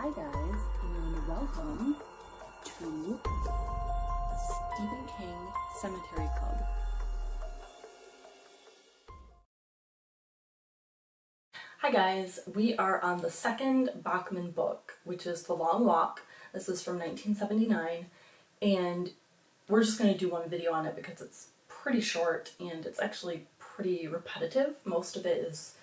Hi guys, and welcome to the Stephen King Sematary Club. Hi guys, we are on the second Bachman book, which is The Long Walk. This is from 1979, and we're just going to do one video on it because it's pretty short and it's actually pretty repetitive. Most of it is...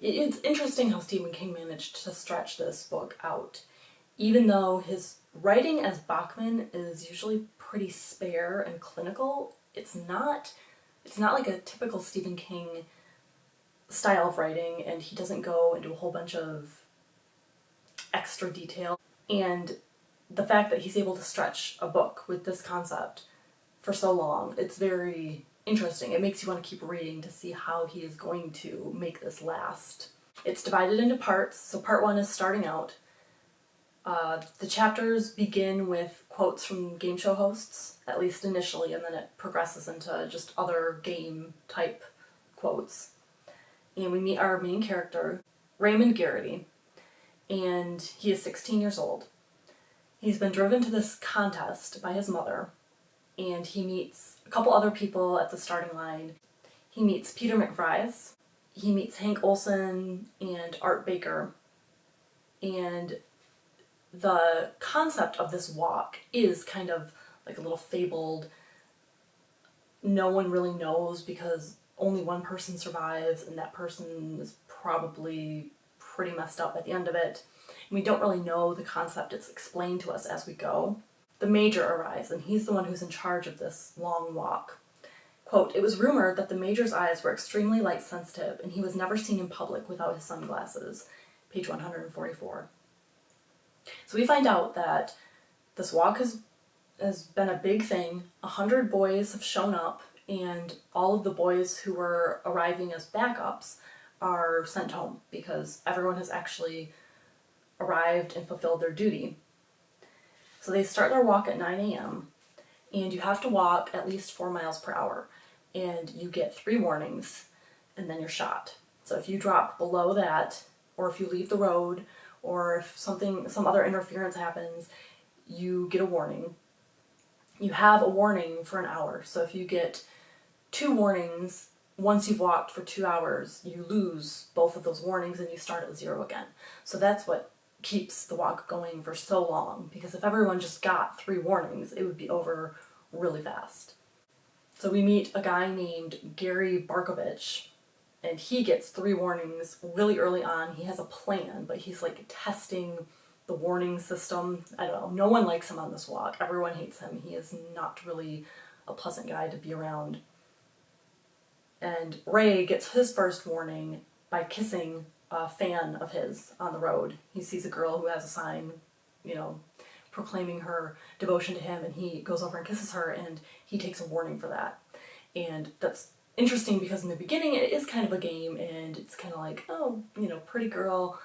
It's interesting how Stephen King managed to stretch this book out. Even though his writing as Bachman is usually pretty spare and clinical, it's not like a typical Stephen King style of writing, and he doesn't go into a whole bunch of extra detail. And the fact that he's able to stretch a book with this concept for so long, it's very interesting. It makes you want to keep reading to see how he is going to make this last. It's divided into parts, so part one is starting out. The chapters begin with quotes from game show hosts, at least initially, and then it progresses into just other game type quotes. And we meet our main character, Raymond Garrity, and he is 16 years old. He's been driven to this contest by his mother, and he meets a couple other people at the starting line. He meets Peter McVries, he meets Hank Olson and Art Baker, and the concept of this walk is kind of like a little fabled. No one really knows because only one person survives, and that person is probably pretty messed up at the end of it. And we don't really know the concept. It's explained to us as we go. The Major arrives, and he's the one who's in charge of this long walk. Quote, "It was rumored that the Major's eyes were extremely light sensitive, and he was never seen in public without his sunglasses." Page 144. So we find out that this walk has been a big thing. 100 boys have shown up, and all of the boys who were arriving as backups are sent home because everyone has actually arrived and fulfilled their duty. So they start their walk at 9 a.m. and you have to walk at least 4 miles per hour, and you get 3 warnings and then you're shot. So if you drop below that, or if you leave the road, or if some other interference happens, you get a warning. You have a warning for an hour. So if you get 2 warnings, once you've walked for 2 hours, you lose both of those warnings and you start at 0 again. So that's what keeps the walk going for so long, because if everyone just got 3 warnings, it would be over really fast. So we meet a guy named Gary Barkovich, and he gets 3 warnings really early on. He has a plan, but he's like testing the warning system. I don't know. No one likes him on this walk. Everyone hates him. He is not really a pleasant guy to be around. And Ray gets his first warning by kissing a fan of his on the road. He sees a girl who has a sign, proclaiming her devotion to him, and he goes over and kisses her, and he takes a warning for that. And that's interesting because in the beginning it is kind of a game, and it's kind of like, oh, pretty girl,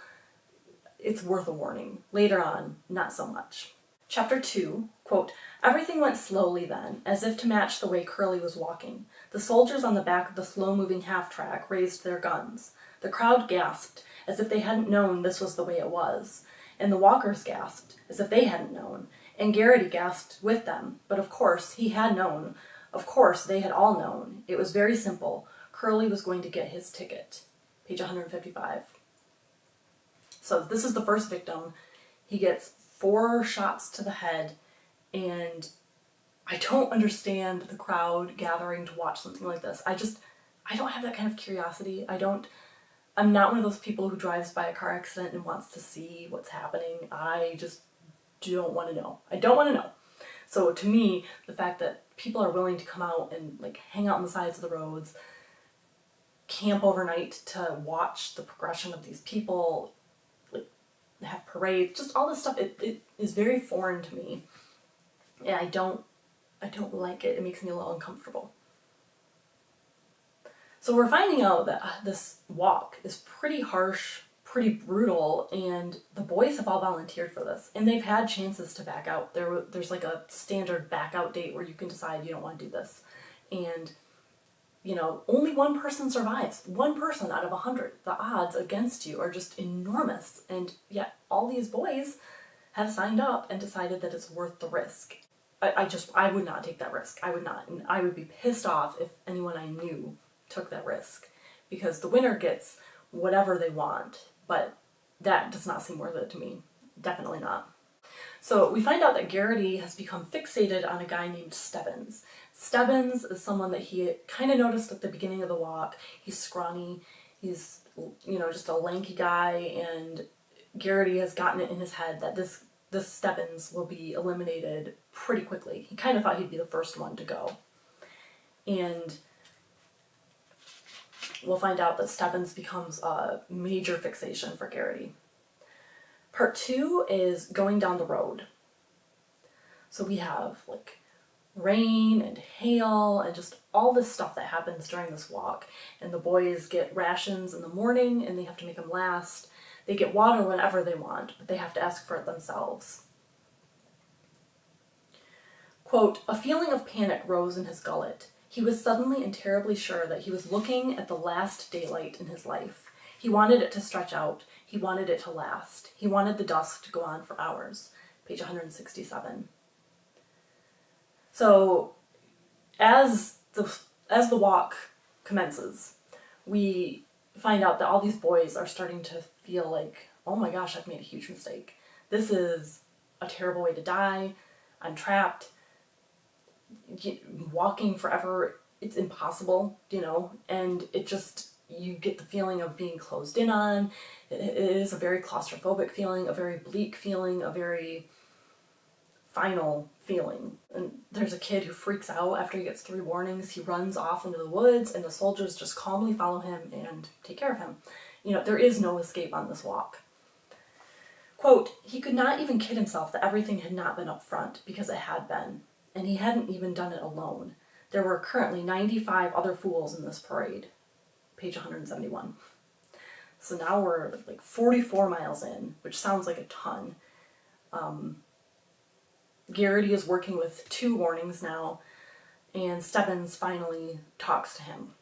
it's worth a warning. Later on, not so much. Chapter 2, quote, "Everything went slowly then, as if to match the way Curly was walking. The soldiers on the back of the slow-moving half-track raised their guns. The crowd gasped, as if they hadn't known this was the way it was. And the walkers gasped, as if they hadn't known. And Garrity gasped with them. But of course, he had known. Of course, they had all known. It was very simple. Curly was going to get his ticket." Page 155. So this is the first victim. He gets 4 shots to the head, and I don't understand the crowd gathering to watch something like this. I don't have that kind of curiosity. I'm not one of those people who drives by a car accident and wants to see what's happening. I just don't want to know. I don't want to know. So to me, the fact that people are willing to come out and hang out on the sides of the roads, camp overnight to watch the progression of these people, have parades, just all this stuff, it is very foreign to me. And I don't like it. It makes me a little uncomfortable. So we're finding out that this walk is pretty harsh, pretty brutal, and the boys have all volunteered for this, and they've had chances to back out. There's like a standard back out date where you can decide you don't want to do this. And only one person survives. One person out of 100. The odds against you are just enormous. And yet all these boys have signed up and decided that it's worth the risk. I would not take that risk. I would not. And I would be pissed off if anyone I knew took that risk. Because the winner gets whatever they want. But that does not seem worth it to me. Definitely not. So we find out that Garrity has become fixated on a guy named Stebbins. Stebbins is someone that he kind of noticed at the beginning of the walk. He's scrawny, he's, just a lanky guy, and Garrity has gotten it in his head that this Stebbins will be eliminated pretty quickly. He kind of thought he'd be the first one to go. And we'll find out that Stebbins becomes a major fixation for Garrity. Part 2 is going down the road. So we have rain and hail and just all this stuff that happens during this walk. And the boys get rations in the morning and they have to make them last. They get water whenever they want, but they have to ask for it themselves. Quote, "A feeling of panic rose in his gullet. He was suddenly and terribly sure that he was looking at the last daylight in his life. He wanted it to stretch out. He wanted it to last. He wanted the dusk to go on for hours." Page 167. So, as the walk commences, we find out that all these boys are starting to feel like, oh my gosh, I've made a huge mistake. This is a terrible way to die. I'm trapped. Walking forever, it's impossible, and it just, you get the feeling of being closed in on. It is a very claustrophobic feeling, a very bleak feeling, a very final feeling. And there's a kid who freaks out after he gets 3 warnings. He runs off into the woods and the soldiers just calmly follow him and take care of him. There is no escape on this walk. Quote, "He could not even kid himself that everything had not been up front, because it had been. And he hadn't even done it alone. There were currently 95 other fools in this parade." Page 171. So now we're 44 miles in, which sounds like a ton. Garrity is working with 2 warnings now, and Stebbins finally talks to him.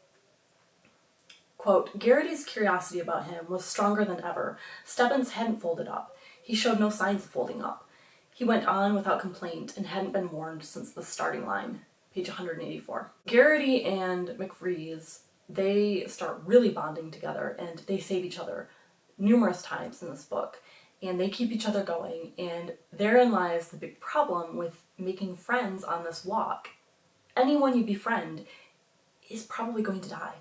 Quote, "Garrity's curiosity about him was stronger than ever. Stebbins hadn't folded up. He showed no signs of folding up. He went on without complaint and hadn't been warned since the starting line." Page 184. Garrity and McVrees, they start really bonding together and they save each other numerous times in this book. And they keep each other going, and therein lies the big problem with making friends on this walk. Anyone you befriend is probably going to die.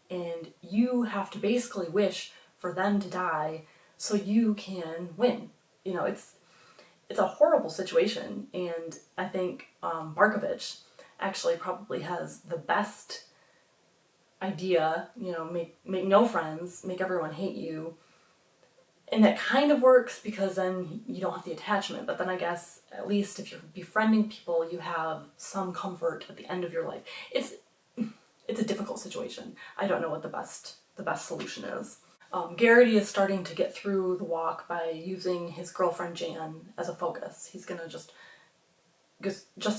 And you have to basically wish for them to die so you can win. It's a horrible situation, and I think Barkovich actually probably has the best idea, make no friends, make everyone hate you. And that kind of works because then you don't have the attachment, but then I guess at least if you're befriending people, you have some comfort at the end of your life. It's a difficult situation. I don't know what the best solution is. Garrity is starting to get through the walk by using his girlfriend Jan as a focus. He's gonna just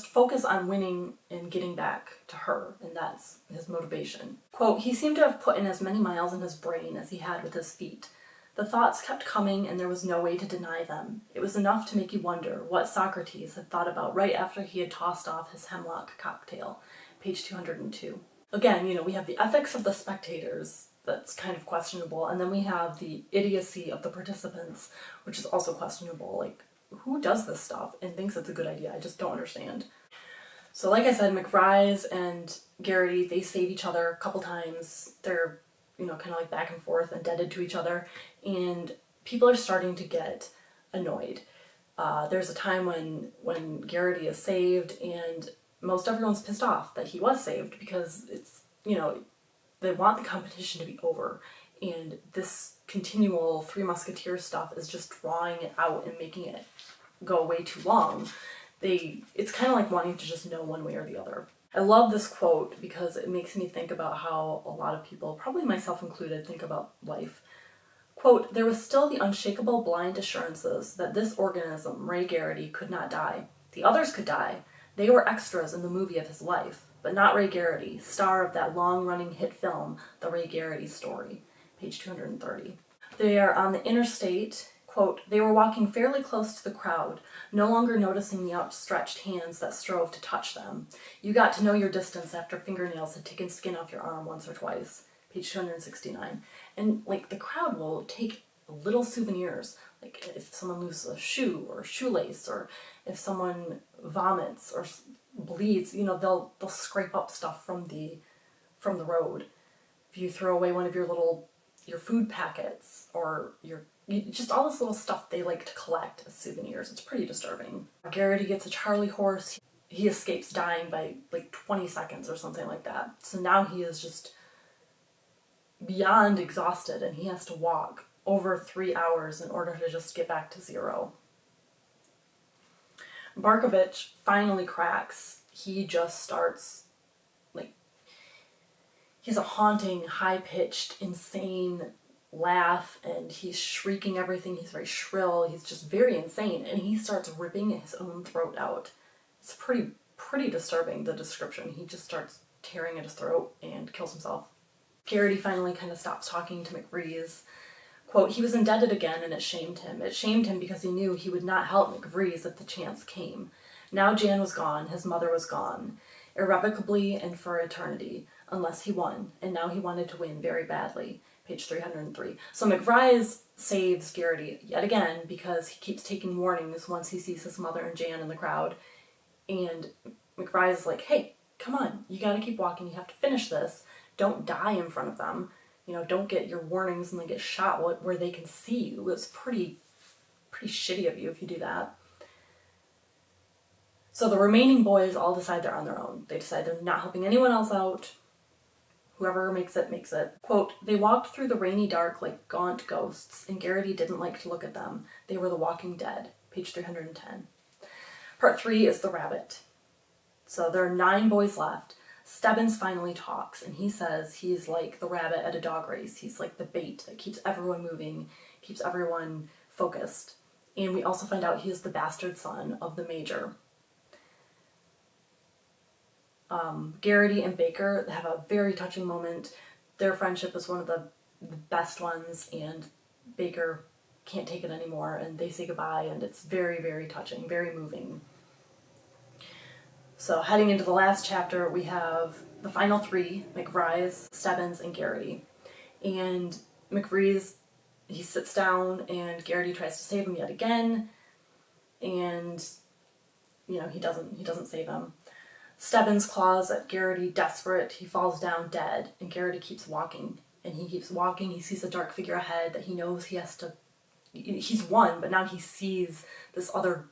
focus on winning and getting back to her, and that's his motivation. Quote, "He seemed to have put in as many miles in his brain as he had with his feet. The thoughts kept coming and there was no way to deny them. It was enough to make you wonder what Socrates had thought about right after he had tossed off his hemlock cocktail." Page 202. Again, we have the ethics of the spectators, that's kind of questionable, and then we have the idiocy of the participants, which is also questionable. Who does this stuff and thinks it's a good idea? I just don't understand. So like I said, McVrees and Garrity, they save each other a couple times. They're, kind of back and forth, indebted to each other, and people are starting to get annoyed. There's a time when Garrity is saved, and most everyone's pissed off that he was saved because it's, they want the competition to be over, and this continual Three Musketeers stuff is just drawing it out and making it go way too long. It's kind of like wanting to just know one way or the other. I love this quote because it makes me think about how a lot of people, probably myself included, think about life. Quote, "There was still the unshakable blind assurances that this organism, Ray Garrity, could not die. The others could die. They were extras in the movie of his life. but not Ray Garrity, star of that long-running hit film, The Ray Garrity Story, page 230. They are on the interstate. Quote, they were walking fairly close to the crowd, no longer noticing the outstretched hands that strove to touch them. You got to know your distance after fingernails had taken skin off your arm once or twice. Page 269. And like the crowd will take little souvenirs, like if someone loses a shoe or a shoelace, or if someone vomits or bleeds, you know, they'll scrape up stuff from the road. If you throw away one of your food packets or just all this little stuff they like to collect as souvenirs. It's pretty disturbing. Garrity gets a Charlie horse. He escapes dying by like 20 seconds or something like that. So now he is just beyond exhausted and he has to walk over 3 hours in order to just get back to zero. Barkovich finally cracks. He just starts, like, he's a haunting, high-pitched, insane laugh, and he's shrieking everything. He's very shrill. He's just very insane, and he starts ripping his own throat out. It's pretty disturbing, the description. He just starts tearing at his throat and kills himself. Garrity finally kind of stops talking to McVries. Quote, he was indebted again and it shamed him. It shamed him because he knew he would not help McVries if the chance came. Now Jan was gone, his mother was gone, irrevocably and for eternity, unless he won, and now he wanted to win very badly. Page 303. So McVries saves Garrity yet again because he keeps taking warnings once he sees his mother and Jan in the crowd. And McVries is like, hey, come on, you gotta keep walking, you have to finish this. Don't die in front of them. You know, don't get your warnings and then get shot where they can see you. It's pretty shitty of you if you do that. So the remaining boys all decide they're on their own. They decide they're not helping anyone else out. Whoever makes it, makes it. Quote, they walked through the rainy dark like gaunt ghosts, and Garrity didn't like to look at them. They were the walking dead. Page 310. Part 3 is the rabbit. So there are 9 boys left. Stebbins finally talks, and he says he's like the rabbit at a dog race. He's like the bait that keeps everyone moving, keeps everyone focused. And we also find out he is the bastard son of the major. Garrity and Baker have a very touching moment. Their friendship is one of the best ones, and Baker can't take it anymore, and they say goodbye, and it's very, very touching, very moving. So heading into the last chapter, we have the final 3, McVries, Stebbins, and Garrity. And McVries, he sits down, and Garrity tries to save him yet again, and, you know, he doesn't save him. Stebbins claws at Garrity, desperate. He falls down dead, and Garrity keeps walking. And he keeps walking. He sees a dark figure ahead that he knows he has to... He's won, but now he sees this other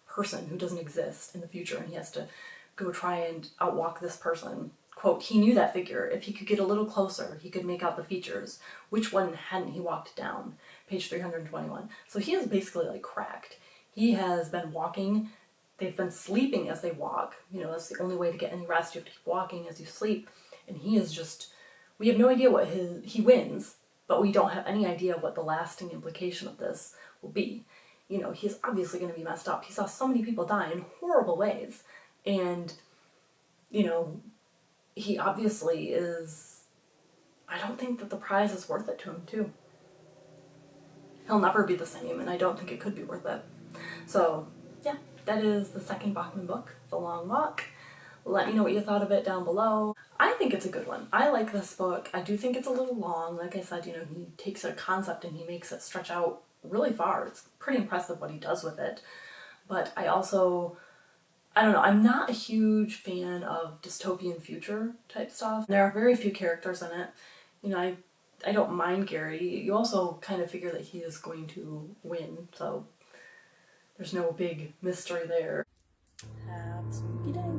person who doesn't exist in the future, and he has to go try and outwalk this person. Quote, he knew that figure. If he could get a little closer, he could make out the features. Which one hadn't he walked down? Page 321. So he is basically like cracked. He has been walking. They've been sleeping as they walk. You know, that's the only way to get any rest. You have to keep walking as you sleep. And he is just, we have no idea what he wins, but we don't have any idea what the lasting implication of this will be. You know, he's obviously going to be messed up. He saw so many people die in horrible ways. And, you know, he obviously is, I don't think that the prize is worth it to him, too. He'll never be the same, and I don't think it could be worth it. So, yeah, that is the second Bachman book, The Long Walk. Let me know what you thought of it down below. I think it's a good one. I like this book. I do think it's a little long. Like I said, you know, he takes a concept and he makes it stretch out really far. It's pretty impressive what he does with it. But I also, I don't know, I'm not a huge fan of dystopian future type stuff. There are very few characters in it. You know, I don't mind Gary. You also kind of figure that he is going to win, so there's no big mystery there. Have a spooky day.